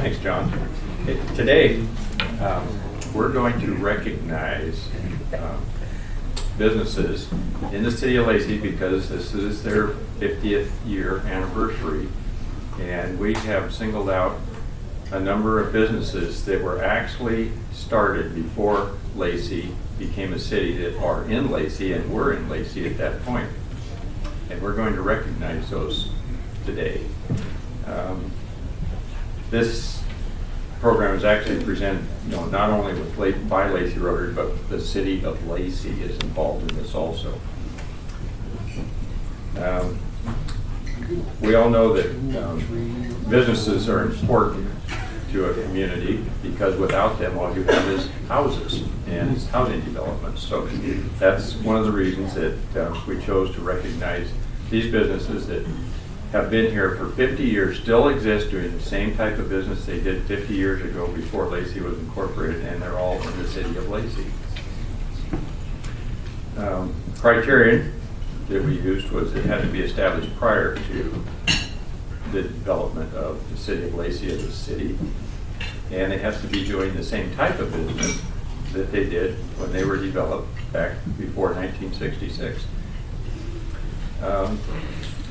Thanks, John. Today, we're going to recognize businesses in the city of Lacey because this is their 50th year anniversary, and we have singled out a number of businesses that were actually started before Lacey became a city, that are in Lacey and were in Lacey at that point. And we're going to recognize those today. This program is actually presented, not only by Lacey Rotary, but the city of Lacey is involved in this also. We all know that businesses are important to a community because without them, all you have is houses and housing developments. So that's one of the reasons that we chose to recognize these businesses that have been here for 50 years, still exist doing the same type of business they did 50 years ago before Lacey was incorporated, and they're all in the city of Lacey. Criterion that we used was it had to be established prior to the development of the city of Lacey as a city, and it has to be doing the same type of business that they did when they were developed back before 1966.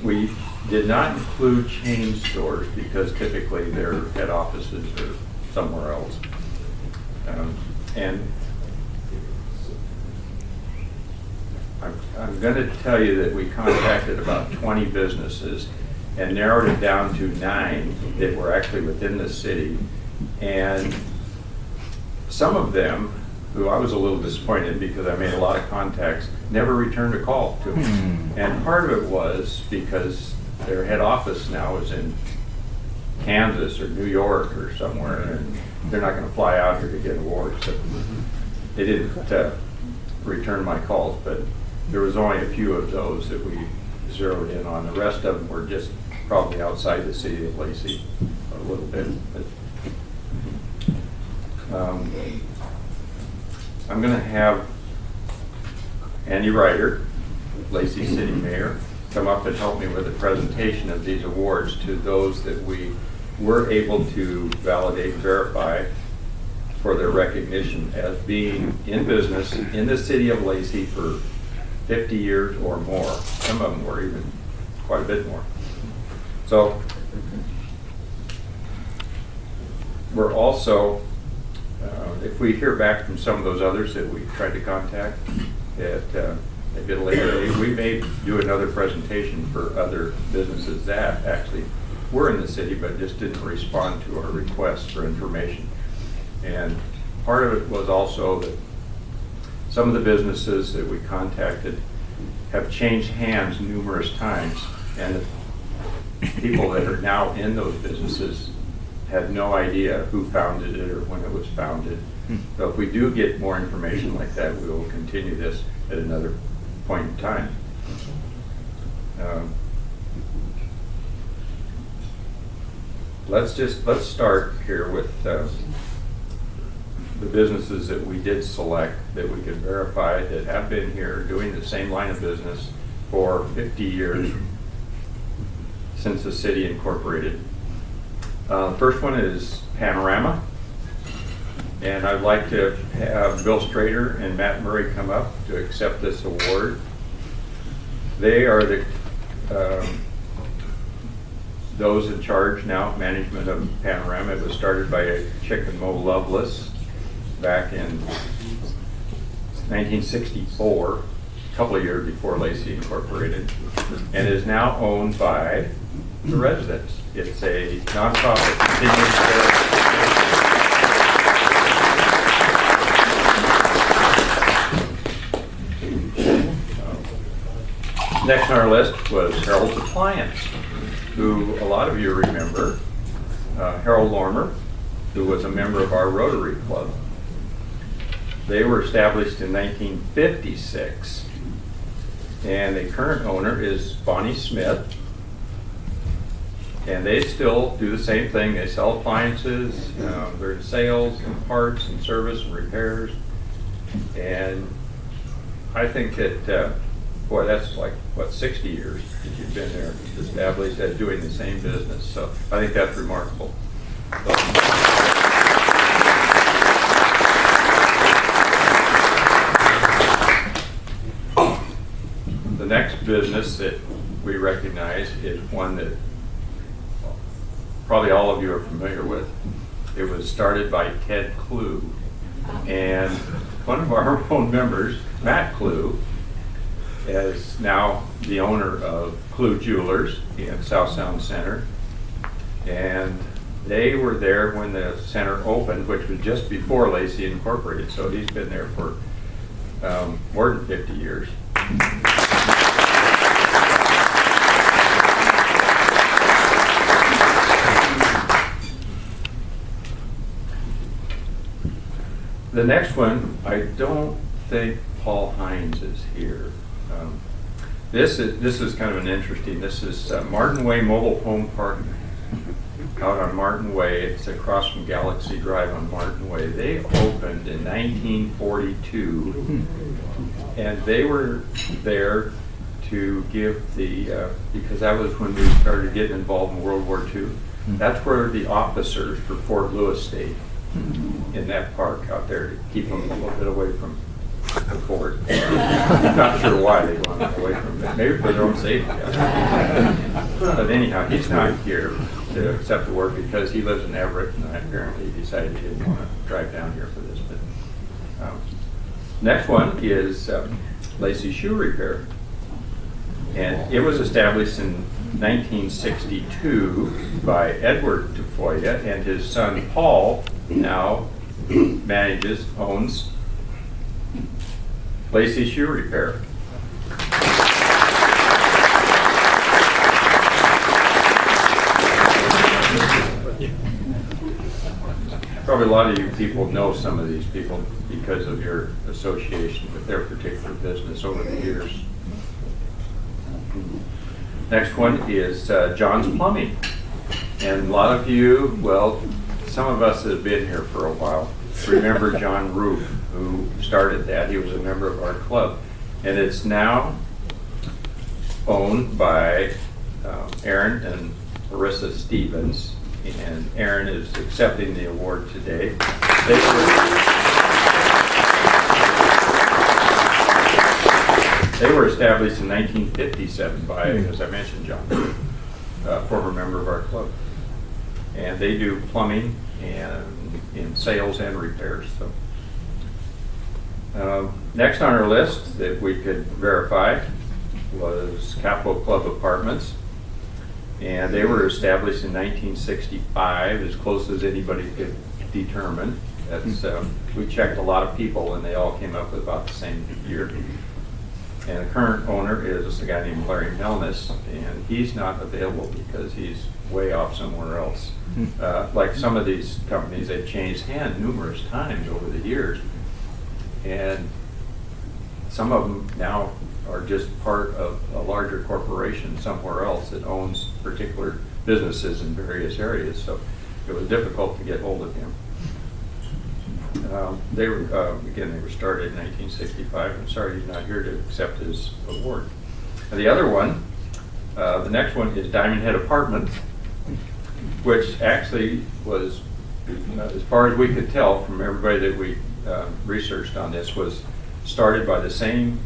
We did not include chain stores because typically their head offices are somewhere else. And I'm going to tell you that we contacted about 20 businesses and narrowed it down to 9 that were actually within the city. And some of them, who I was a little disappointed because I made a lot of contacts, never returned a call to me. And part of it was because their head office now is in Kansas or New York or somewhere, and they're not going to fly out here to get awards. So they didn't return my calls, but there was only a few of those that we zeroed in on. The rest of them were just probably outside the city of Lacey a little bit. But, I'm going to have Andy Ryder, Lacey City Mayor, come up and help me with a presentation of these awards to those that we were able to validate and verify for their recognition as being in business in the city of Lacey for 50 years or more. Some of them were even quite a bit more. So we're also, if we hear back from some of those others that we tried to contact at a bit later, we may do another presentation for other businesses that actually were in the city but just didn't respond to our requests for information. And part of it was also that some of the businesses that we contacted have changed hands numerous times, and the people that are now in those businesses had no idea who founded it or when it was founded. So if we do get more information like that, we will continue this at another point in time. Let's start here with the businesses that we did select that we could verify that have been here doing the same line of business for 50 years since the city incorporated. The first one is Panorama, and I'd like to have Bill Strader and Matt Murray come up to accept this award. They are the those in charge now, management of Panorama. It was started by a chick and Mo Loveless back in 1964, a couple of years before Lacey incorporated, and is now owned by the residents. It's a nonprofit continuing Next on our list was Harold's Appliance, who a lot of you remember. Harold Lormer, who was a member of our Rotary Club. They were established in 1956, and the current owner is Bonnie Smith, and they still do the same thing. They sell appliances, they're in sales and parts and service and repairs, and I think that boy, that's like, what, 60 years that you've been there established at doing the same business. So I think that's remarkable. So, business that we recognize is one that probably all of you are familiar with. It was started by Ted Clue, and one of our own members, Matt Clue, is now the owner of Clue Jewelers in South Sound Center. And they were there when the center opened, which was just before Lacey Incorporated, so he's been there for more than 50 years. The next one, I don't think Paul Hines is here. This is kind of an interesting. This is Martin Way Mobile Home Park out on Martin Way. It's across from Galaxy Drive on Martin Way. They opened in 1942, and they were there to give the because that was when we started getting involved in World War II. That's where the officers for Fort Lewis stayed, in that park out there, to keep them a little bit away from the fort. I'm not sure why they wanted away from it. Maybe for their own safety. But anyhow, he's not here to accept the work because he lives in Everett, and apparently he decided he didn't want to drive down here for this. But next one is Lacey Shoe Repair, and it was established in 1962 by Edward Tafoya, and his son Paul now owns Lacey Shoe Repair. Probably a lot of you people know some of these people because of your association with their particular business over the years. Next one is John's Plumbing. And a lot of you, well, some of us that have been here for a while, remember John Roop, who started that. He was a member of our club. And it's now owned by Aaron and Larissa Stevens. And Aaron is accepting the award today. They were established in 1957 by, as I mentioned, John, a former member of our club. And they do plumbing and in sales and repairs. So, next on our list that we could verify was Capitol Club Apartments. And they were established in 1965, as close as anybody could determine. That's, we checked a lot of people, and they all came up with about the same year. And the current owner is a guy named Larry Melness, and he's not available because he's way off somewhere else. Like some of these companies, they've changed hands numerous times over the years. And some of them now are just part of a larger corporation somewhere else that owns particular businesses in various areas. So it was difficult to get hold of him. They were started in 1965. I'm sorry he's not here to accept his award. And the other one, the next one is Diamond Head Apartments, which actually was, as far as we could tell from everybody that we researched on this, was started by the same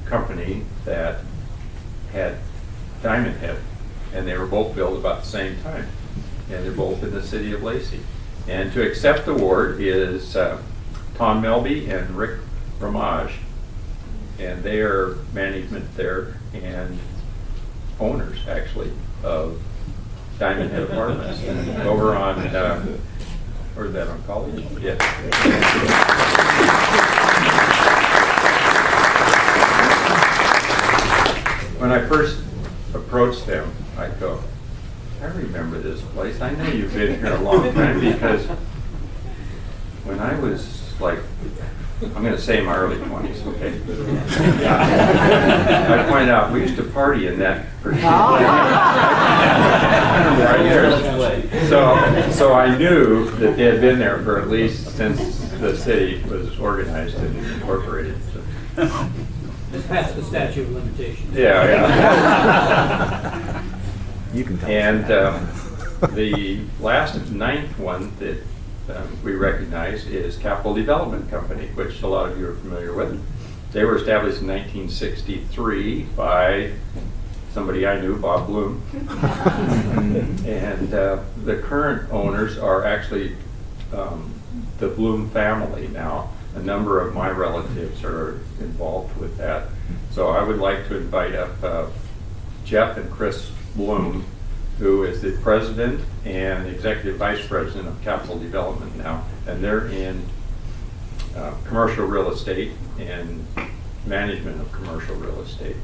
company that had Diamond Head, and they were both built about the same time, and they're both in the city of Lacey. And to accept the award is Tom Melby and Rick Ramage, and they are management there and owners actually of Diamond Head Apartments over on where's that, on College? Yeah. When I first approached them, I go, I remember this place. I know you've been here a long time, because when I was like, I'm going to say my early 20s, okay? I point out, we used to party in that So I knew that they had been there for at least since the city was organized and incorporated. So. It's past the statute of limitations. Yeah. You can tell. And the last ninth one that we recognize is Capital Development Company, which a lot of you are familiar with. They were established in 1963 by somebody I knew, Bob Blume. And the current owners are actually the Blume family now. A number of my relatives are involved with that. So I would like to invite up Jeff and Chris Blume, who is the president and executive vice president of capital development now. And they're in commercial real estate and management of commercial real estate.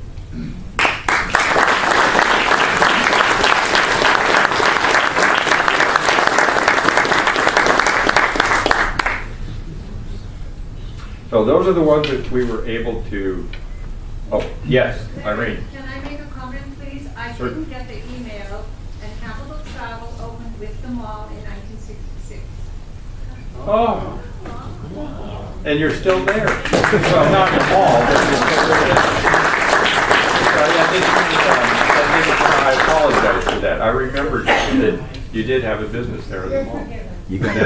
So those are the ones that we were able to, oh, yes, Irene. Can I make a comment, please? I didn't get the email, and Capital Travel opened with the mall in 1966. Oh. And you're still there. Well, not in the mall, but you're still there. I apologize for that. I remembered that you did have a business there at the mall. You got to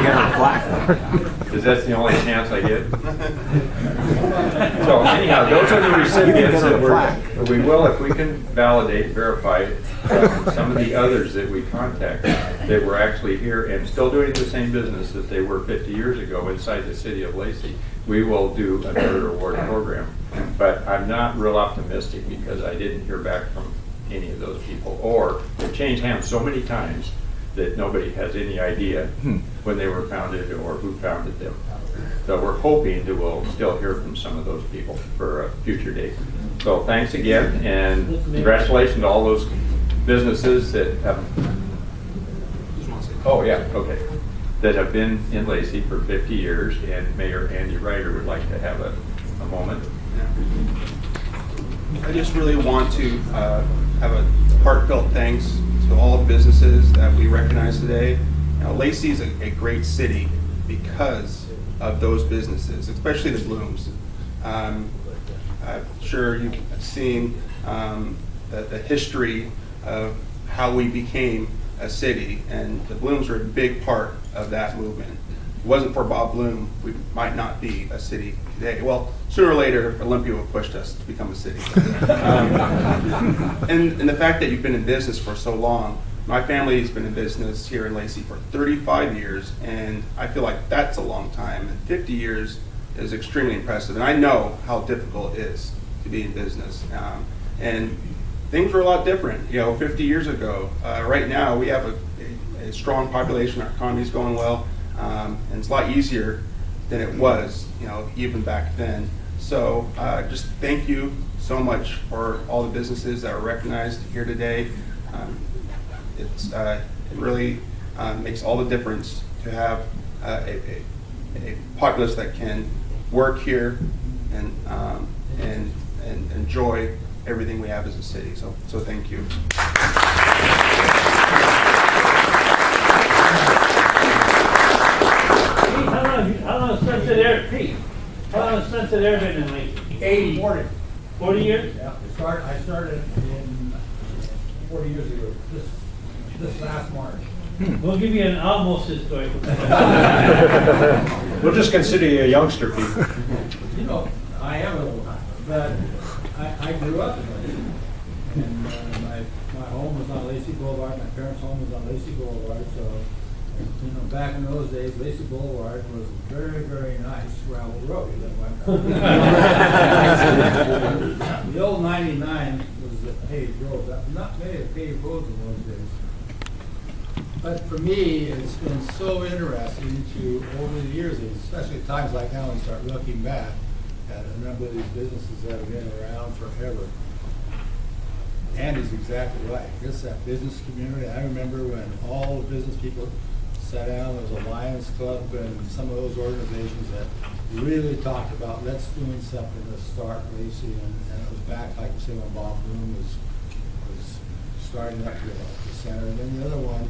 get a plaque. Because that's the only chance I get. So anyhow, those are the recipients that we will, if we can validate, verify some of the others that we contacted that were actually here and still doing the same business that they were 50 years ago inside the city of Lacey. We will do another award program. But I'm not real optimistic because I didn't hear back from any of those people. Or they've changed hands so many times that nobody has any idea when they were founded or who founded them. So we're hoping that we'll still hear from some of those people for a future date. So thanks again, and congratulations to all those businesses that have, oh yeah, okay, that have been in Lacey for 50 years, and Mayor Andy Ryder would like to have a moment. I just really want to have a heartfelt thanks to all the businesses that we recognize today. Now, Lacey is a great city because of those businesses, especially the Blumes. I'm sure you've seen the history of how we became a city, and the Blumes are a big part of that movement. If it wasn't for Bob Blume, we might not be a city today. Well, sooner or later, Olympia will push us to become a city. And the fact that you've been in business for so long, my family has been in business here in Lacey for 35 years, and I feel like that's a long time. And 50 years is extremely impressive, and I know how difficult it is to be in business. And things were a lot different, 50 years ago. Right now, we have a strong population, our economy's going well, and it's a lot easier than it was, even back then. So just thank you so much for all the businesses that are recognized here today. It really makes all the difference to have a populace that can work here and enjoy everything we have as a city. So thank you. How long has Spencer there? Pete, how long has Spencer there been in Lacey? 40 years? Yeah, I started in 40 years ago, this last March. We'll give you an almost story. We'll just consider you a youngster, Pete. I am a little, but I grew up in Lacey. And my home was on Lacey Boulevard, my parents' home was on Lacey Boulevard, so back in those days, Lacey Boulevard was a very, very nice gravel road. The old 99 was a paved road. Not many paved roads in those days. But for me, it's been so interesting to, over the years, especially at times like now, and start looking back at a number of these businesses that have been around forever. Andy's exactly right. It's that business community. I remember when all the business people sat down, there was a Lions Club and some of those organizations that really talked about let's doing something to start Lacey, and it was back, like you say, when Bob Blume was starting up the center. And then the other one,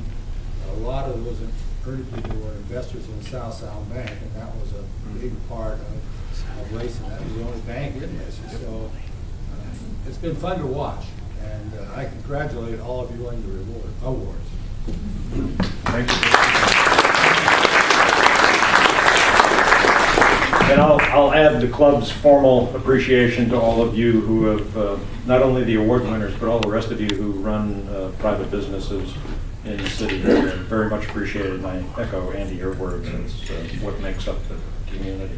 a lot of those early people were investors in South Sound Bank, and that was a big part of Lacey. That was the only bank in Lacey. So it's been fun to watch, and I congratulate all of you on your awards. Thank you. And I'll add the club's formal appreciation to all of you who have, not only the award winners, but all the rest of you who run private businesses in the city. Very much appreciated, and I echo Andy, your words. It's what makes up the community.